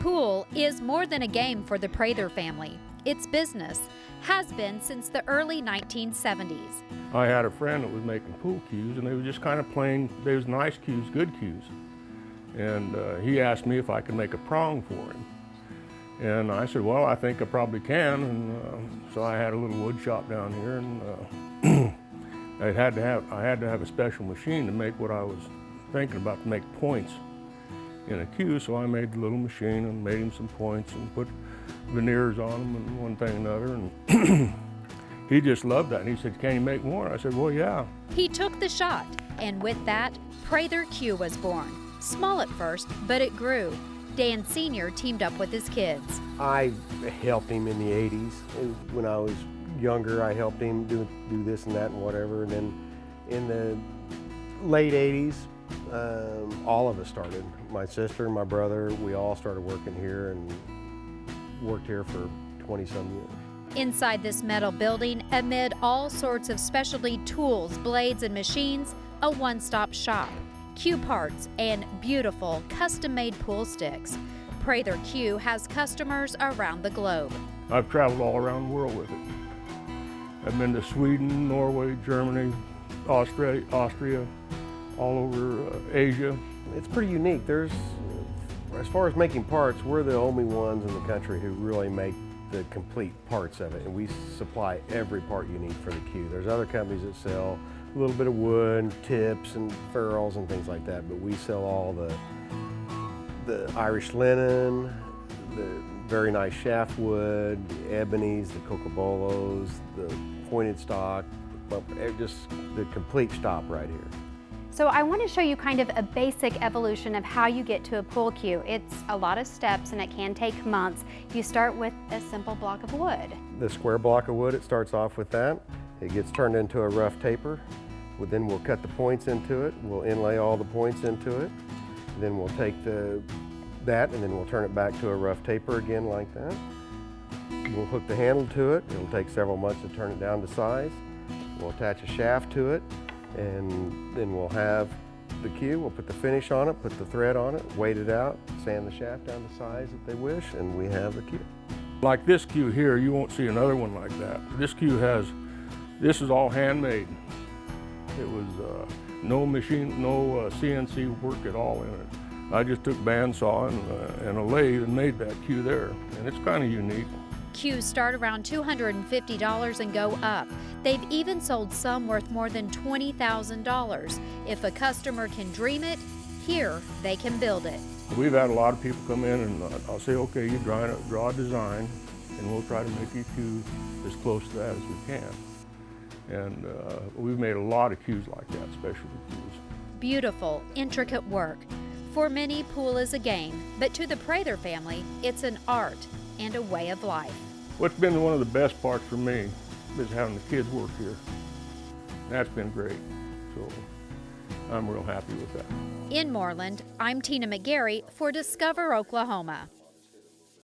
Pool is more than a game for the Prather family. It's business, has been since the early 1970s. I had a friend that was making pool cues, and they were just kind of plain, they was nice cues, good cues. And he asked me if I could make a prong for him. And I said, well, I think I probably can. And so I had a little wood shop down here, and I had to have a special machine to make what I was thinking about, to make points in a cue. So I made the little machine and made him some points and put veneers on them and one thing and another. And he just loved that. And he said, can you make more? I said, well, yeah. He took the shot, and with that, Prather Cue was born. Small at first, but it grew. Dan Sr. teamed up with his kids. I helped him in the 80s. When I was younger, I helped him do this and that and whatever. And then in the late 80s, all of us started. My sister, my brother, we all started working here and worked here for 20-some years. Inside this metal building, amid all sorts of specialty tools, blades, and machines, a one-stop shop. Cue parts and beautiful custom-made pool sticks. Prather Cue has customers around the globe. I've traveled all around the world with it. I've been to Sweden, Norway, Germany, Austria, all over Asia. It's pretty unique. As far as making parts, we're the only ones in the country who really make the complete parts of it, and we supply every part you need for the cue. There's other companies that sell a little bit of wood, tips and ferrules and things like that, but we sell all the Irish linen, the very nice shaft wood, the ebonies, the cocobolos, the pointed stock, just the complete shop right here. So I want to show you kind of a basic evolution of how you get to a pool cue. It's a lot of steps and it can take months. You start with a simple block of wood. The square block of wood, it starts off with that. It gets turned into a rough taper. Then we'll cut the points into it. We'll inlay all the points into it. Then we'll take that and then we'll turn it back to a rough taper again like that. We'll hook the handle to it. It'll take several months to turn it down to size. We'll attach a shaft to it, and then we'll have the cue. We'll put the finish on it, put the thread on it, weight it out, sand the shaft down to size that they wish, and we have the cue. Like this cue here, you won't see another one like that. This cue this is all handmade. It was no machine, no CNC work at all in it. I just took bandsaw and a lathe and made that cue there, and it's kind of unique. Cues start around $250 and go up. They've even sold some worth more than $20,000. If a customer can dream it, here they can build it. We've had a lot of people come in and I'll say, okay, you draw a design and we'll try to make your cue as close to that as we can. And we've made a lot of cues like that, specialty cues. Beautiful, intricate work. For many, pool is a game, but to the Prather family, it's an art and a way of life. What's been one of the best parts for me is having the kids work here. That's been great, so I'm real happy with that. In Moreland, I'm Tina McGarry for Discover Oklahoma.